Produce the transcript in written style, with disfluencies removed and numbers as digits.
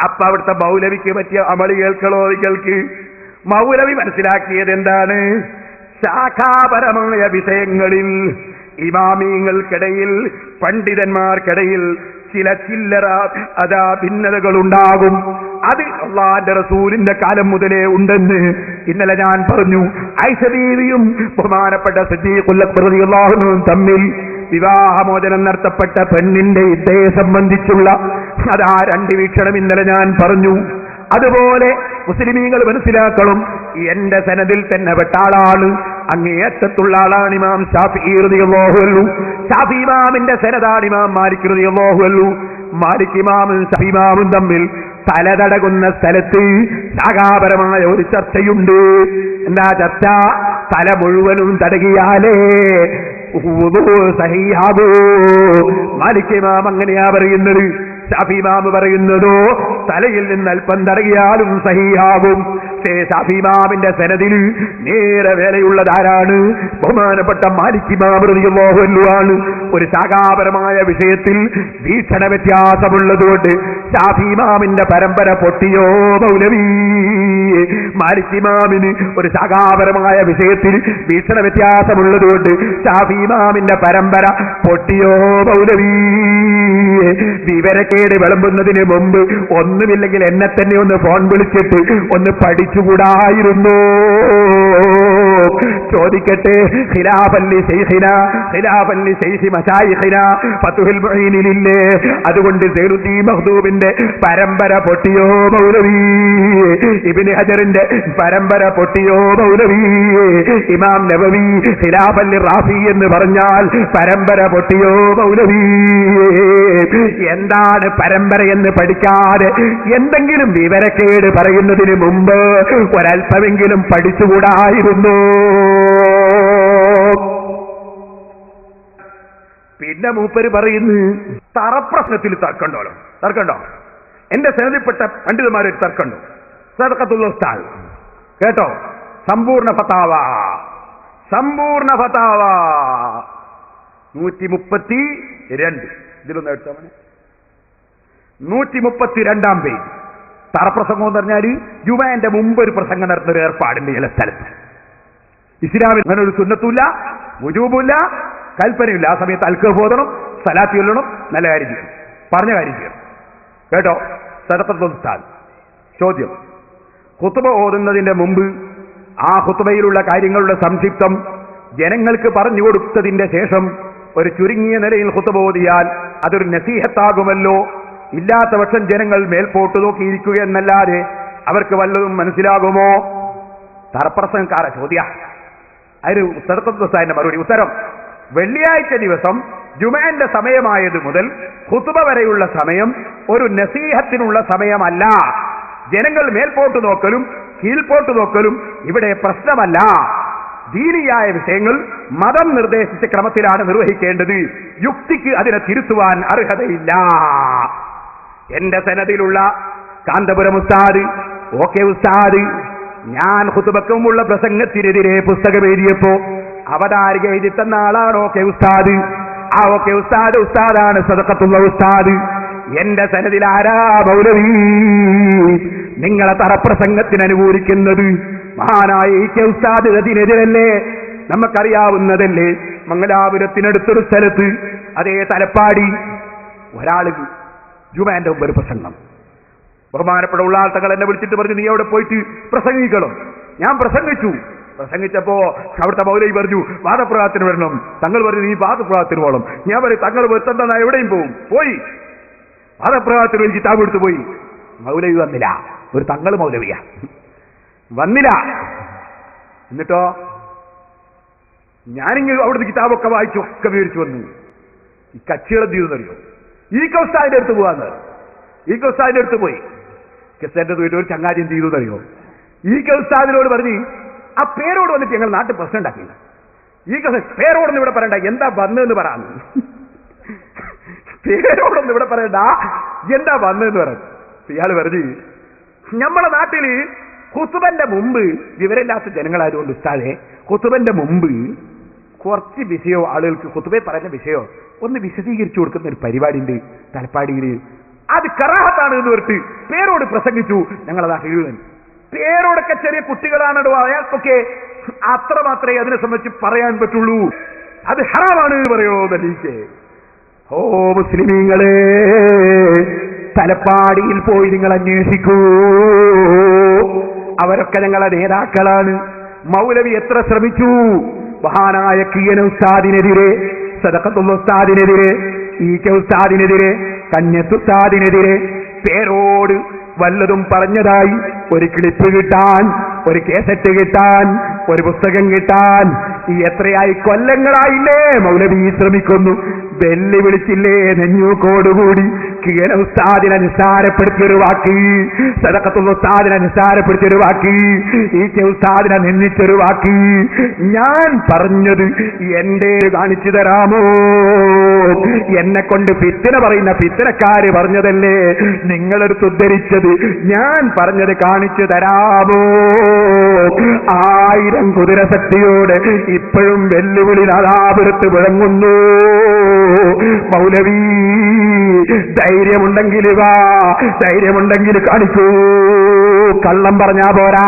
അപ്പൊ അവിടുത്തെ മൗലവിക്ക് പറ്റിയ അമളി കേൾക്കണോ നിങ്ങൾക്ക്? മൗലവി മനസ്സിലാക്കിയത് എന്താണ്? ശാഖാപരമായ വിഷയങ്ങളിൽ ഇമാമിങ്ങൾക്കിടയിൽ, പണ്ഡിതന്മാർക്കിടയിൽ ചില ചില്ലറ ഭിന്നതകൾ ഉണ്ടാകും. അത് അല്ലാഹുവിന്റെ റസൂലിന്റെ കാലം മുതലേ ഉണ്ടെന്ന് ഇന്നലെ ഞാൻ പറഞ്ഞു. ആയിഷ ബീവിയും ബഹുമാനപ്പെട്ട സിദ്ദീഖുൽ അക്ബർ റളിയല്ലാഹു അൻഹു തമ്മിൽ വിവാഹമോചനം നടത്തപ്പെട്ട പെണ്ണിന്റെ ഇദ്ദയെ സംബന്ധിച്ചുള്ള രണ്ട് വീക്ഷണം ഇന്നലെ ഞാൻ പറഞ്ഞു. അതുപോലെ മുസ്ലിമീങ്ങൾ മനസ്സിലാക്കണം, എന്റെ സനദിൽ തന്നെ പെട്ട ആളാണ്, അങ്ങേയറ്റത്തുള്ള ആളാണ് ഇമാം ശാഫിഈ റളിയല്ലാഹു അൻഹു. ശാഫി ഇമാമിന്റെ സനദാണ് ഇമാം മാലിക് റളിയല്ലാഹു അൻഹു. മാലിക് ഇമാമും ശാഫി ഇമാമും തമ്മിൽ തലതടകുന്ന സ്ഥലത്ത് ശാഖാപരമായ ഒരു ചർച്ചയുണ്ട്. എന്താ ചർച്ച? തല മുഴുവനും തടകിയാലേ സഹീഹാകൂ. മാലിക് ഇമാം അങ്ങനെയാ പറയുന്നത്. ശാഫി ഇമാം പറയുന്നതോ തലയിൽ നിന്ന് അല്പം തടകിയാലും സഹീഹാകും. ശാഫി ഇമാമിന്റെ സനദിൽ നേരെ വേലയുള്ളതാരാണ്? ബഹുമാനപ്പെട്ട മാലിക് ഇമാം റളിയല്ലാഹു അൻഹു ആണ്. ഒരു ശാഖാപരമായ വിഷയത്തിൽ വീക്ഷണ വ്യത്യാസമുള്ളതുകൊണ്ട് ശാഫി ഇമാമിന്റെ പരമ്പര പൊട്ടിയോ മൗലവി? മാലിക് ഇമാമിന് ഒരു ശാഖാപരമായ വിഷയത്തിൽ വീക്ഷണ വ്യത്യാസമുള്ളതുകൊണ്ട് ശാഫി ഇമാമിന്റെ പരമ്പര പൊട്ടിയോ മൗലവി? വിവരക്കേട് വിളമ്പുന്നതിന് മുമ്പ് ഒന്നുമില്ലെങ്കിൽ എന്നെ തന്നെ ഒന്ന് ഫോൺ വിളിച്ചിട്ട് ഒന്ന് പഠിച്ചുകൂടായിരുന്നോ? ചോദിക്കട്ടെ, ഖിലാഫല്ലി ശൈഖിനാ, ഖിലാഫല്ലി ശൈഖി മശായിഖിനാ ഫത്ഹുൽ മുഈനിലില്ലേ? അതുകൊണ്ട് സൈനുദ്ദീൻ മഖ്ദൂമിന്റെ പരമ്പര പൊട്ടിയോ മൗലവി? ഇബ്നു ഹജറിന്റെ പരമ്പര പൊട്ടിയോ മൗലവി? ഇമാം നവവി ഖിലാഫല്ലി റാഫി എന്ന് പറഞ്ഞാൽ പരമ്പര പൊട്ടിയോ മൗലവി? എന്താണ് പരമ്പര എന്ന് പഠിക്കാതെ എന്തെങ്കിലും വിവരക്കേട് പറയുന്നതിന് മുമ്പ് ഒരൽപ്പമെങ്കിലും പഠിച്ചുകൂടായിരുന്നു? പിന്നെ മൂപ്പര് പറയുന്നു, തറപ്രശ്നത്തിൽ തർക്കണ്ടോ? എന്റെ സനദിൽപ്പെട്ട പണ്ഡിതന്മാരൊരു തർക്കമുണ്ടോ? സദഖത്തുൽ ഉസ്താദ് കേട്ടോ, സമ്പൂർണ്ണ ഫതാവ 132. ഇതിലൊന്ന് എടുത്താൽ 132 പേജ്. തറപ്രസംഗം എന്ന് പറഞ്ഞാൽ ജുമഅന്റെ മുമ്പ് ഒരു പ്രസംഗം നടത്തുന്ന ഒരു ഏർപ്പാടുണ്ട് ചില സ്ഥലത്ത്. ഇസ്ലാമിൽ അങ്ങനെ ഒരു സുന്നത്തുമില്ല, വുജൂബുമില്ല, കൽപ്പനയില്ല. ആ സമയത്ത് അൽക്കഹ് ഓതണം, സലാത്ത് ചൊല്ലണം, നല്ല കാര്യം ചെയ്യണം, പറഞ്ഞ കാര്യം ചെയ്യണം. കേട്ടോ, സദഖത്തുൽ ഉസ്താദ്. ചോദ്യം: ഖുത്ബ ഓതുന്നതിന്റെ മുമ്പ് ആ ഖുത്ബയിലുള്ള കാര്യങ്ങളുടെ സംക്ഷിപ്തം ജനങ്ങൾക്ക് പറഞ്ഞു കൊടുത്തതിന്റെ ശേഷം ഒരു ചുരുങ്ങിയ നിലയിൽ ഖുത്ബ ഓതിയാൽ അതൊരു നസീഹത്താകുമല്ലോ. ഇല്ലാത്ത പക്ഷം ജനങ്ങൾ മേൽപോട്ട് നോക്കിയിരിക്കുക എന്നല്ലാതെ അവർക്ക് വല്ലതും മനസ്സിലാകുമോ? തറപ്രസംഗക്കാര ചോദ്യ. അതിന് സദഖത്തുൽ ഉസ്താദിന്റെ മറുപടി. ഉത്തരം: വെള്ളിയാഴ്ച ദിവസം ജുമഅന്റെ സമയമായത് മുതൽ ഖുത്ബ വരെയുള്ള സമയം ഒരു നസീഹത്തിനുള്ള സമയമല്ല. ജനങ്ങൾ മേൽപോട്ട് നോക്കലും കീഴ്പോട്ട് നോക്കലും ഇവിടെ പ്രശ്നമല്ല. ദീനിയായ വിഷയങ്ങൾ മതം നിർദ്ദേശിച്ച ക്രമത്തിലാണ് നിർവഹിക്കേണ്ടത്. യുക്തിക്ക് അതിനെ തിരുത്തുവാൻ അർഹതയില്ല. എന്റെ സനദിലുള്ള കാന്തപുരം ഉസ്താദ്, ഓക്കെ ഉസ്താദ്, ഞാൻ ഖുത്ബക്കുമുള്ള പ്രസംഗത്തിനെതിരെ പുസ്തകം എഴുതിയപ്പോ അവതാരിക എഴുതി തന്ന ആളാണ് ഓക്കെ ഉസ്താദ്. ആ ഓക്കെ ഉസ്താദാണ് സദഖത്തുൽ ഉസ്താദ്. എന്റെ സനദിൽ ആരാ മൗലവി? നിങ്ങളെ തറപ്രസംഗത്തിന് അനുകൂലിക്കുന്നത് മഹാനായ ഇ.കെ. ഉസ്താദ് അതിനെതിരല്ലേ? നമുക്കറിയാവുന്നതല്ലേ. മംഗലാപുരത്തിനടുത്തൊരു സ്ഥലത്ത്, അതേ തലപ്പാടി, ഒരാള് ജുമഅന്റെ മുമ്പ് ഒരു പ്രസംഗം. ബഹുമാനപ്പെട്ട ഉള്ളാൾ തങ്ങൾ എന്നെ വിളിച്ചിട്ട് പറഞ്ഞു, നീ അവിടെ പോയിട്ട് പ്രസംഗിക്കണം. ഞാൻ പ്രസംഗിച്ചപ്പോ അവിടുത്തെ മൗലവി പറഞ്ഞു, വാദപ്രവാഹത്തിന് വരണം. തങ്ങൾ പറഞ്ഞു, നീ വാദപ്രവാഹത്തിന് പോകണം. ഞാൻ പറയും, തങ്ങൾ വരുത്തണ്ട, എവിടെയും പോയി വാദപ്രവാഹത്തിന് ഒരു കിതാബ് എടുത്തു പോയി. മൗലവി വന്നില്ല. ഒരു തങ്ങൾ മൗലവിയാ, വന്നില്ല. എന്നിട്ടോ ഞാനിങ്ങനെ അവിടുത്തെ കിതാബൊക്കെ വായിച്ചു, ഒക്കെ വിവരിച്ചു വന്നു. ഈ കക്ഷികളെ തീർന്നറിയോ? ഈ.കെ. ഉസ്താദിന്റെ അടുത്ത് പോവാന്ന്. ഈ.കെ. ഉസ്താദിന്റെ അടുത്ത് പോയി. കെസ്റ്റാന്റെ ഒരു ചങ്ങാതി എന്ത് ചെയ്തു എന്നറിയോ? ഈ.കെ. ഉസ്താദിനോട് പറഞ്ഞ്, ആ പേരോട് വന്നിട്ട് ഞങ്ങൾ നാട്ടിൽ പ്രശ്നം ഉണ്ടാക്കില്ല. ഈ.കെ. പേരോടൊന്നും ഇവിടെ പറയണ്ട, എന്താ വന്നതെന്ന് പറയാന്ന്. പേരോടൊന്നും ഇവിടെ പറയണ്ട, എന്താ വന്നതെന്ന് പറഞ്ഞു. ഇയാള് പറഞ്ഞു, നമ്മളെ നാട്ടില് ഖുത്ബന്റെ മുമ്പ് വിവരമില്ലാത്ത ജനങ്ങളായതുകൊണ്ട് ഉസ്താദെ, ഖുത്ബന്റെ മുമ്പ് കുറച്ച് വിഷയോ ആളുകൾക്ക് ഖുത്ബയെ പറയുന്ന വിഷയോ ഒന്ന് വിശദീകരിച്ചു കൊടുക്കുന്ന ഒരു പരിപാടി ഉണ്ട് തലപ്പാടിയിൽ. അത് കറാഹത്താണ് എന്ന് പറഞ്ഞിട്ട് പേരോട് പ്രസംഗിച്ചു. ഞങ്ങളതാ എഴുതാൻ പേരോടൊക്കെ ചെറിയ കുട്ടികളാണോ, അയാൾക്കൊക്കെ അത്ര മാത്രമേ അതിനെ സംബന്ധിച്ച് പറയാൻ പറ്റുള്ളൂ. അത് ഹറാമാണ് എന്ന് പറയോ ദലീക്കെ? ഓ മുസ്ലിമീങ്ങളെ, തലപ്പാടിയിൽ പോയി നിങ്ങൾ അന്വേഷിക്കൂ. അവരൊക്കെ ഞങ്ങളെ നേതാക്കളാണ്. മൗലവി എത്ര ശ്രമിച്ചു മഹാനായ കിയന ഉസ്താദിനെതിരെ, സദഖത്തുൽ ഉസ്താദിനെതിരെ, ഈക ഉസ്താദിനെതിരെ, കന്യത്ത് ഉസ്താദിനെതിരെ പേരോട് വല്ലതും പറഞ്ഞതായി ഒരു ക്ലിപ്പ് കിട്ടാൻ, ഒരു കേസറ്റ് കിട്ടാൻ, ഒരു പുസ്തകം കിട്ടാൻ എത്രയായി കൊല്ലങ്ങളായില്ലേ മൗലവി ശ്രമിക്കുന്നു. വെല്ലുവിളിച്ചില്ലേ നെഞ്ഞൂക്കോടുകൂടി കിയന ഉസ്താദിനെ നിസ്സാരപ്പെടുത്തിയൊരു വാക്ക്, സദഖത്തുൽ ഉസ്താദിനെ നിസ്സാരപ്പെടുത്തിയൊരു വാക്ക്, ഈക ഉസ്താദിനെ നിന്ദിച്ചൊരു വാക്ക്. ഞാൻ പറഞ്ഞത് എന്റെ കാണിച്ചു തരാമോ? എന്നെ കൊണ്ട് ഫിത്ന പറയുന്ന ഫിത്നക്കാര് പറഞ്ഞതല്ലേ നിങ്ങളെടുത്ത് ഉദ്ധരിച്ചത്? ഞാൻ പറഞ്ഞത് കാണിച്ചു തരാമോ? 1000 കുതിരശക്തിയോടെ ഇപ്പോഴും വെല്ലുവിളി നാദാപുരത്ത് വിളങ്ങുന്നു. മൗലവി ധൈര്യമുണ്ടെങ്കിൽ വാ, ധൈര്യമുണ്ടെങ്കിൽ കാണിക്കൂ. കള്ളം പറഞ്ഞാ പോരാ.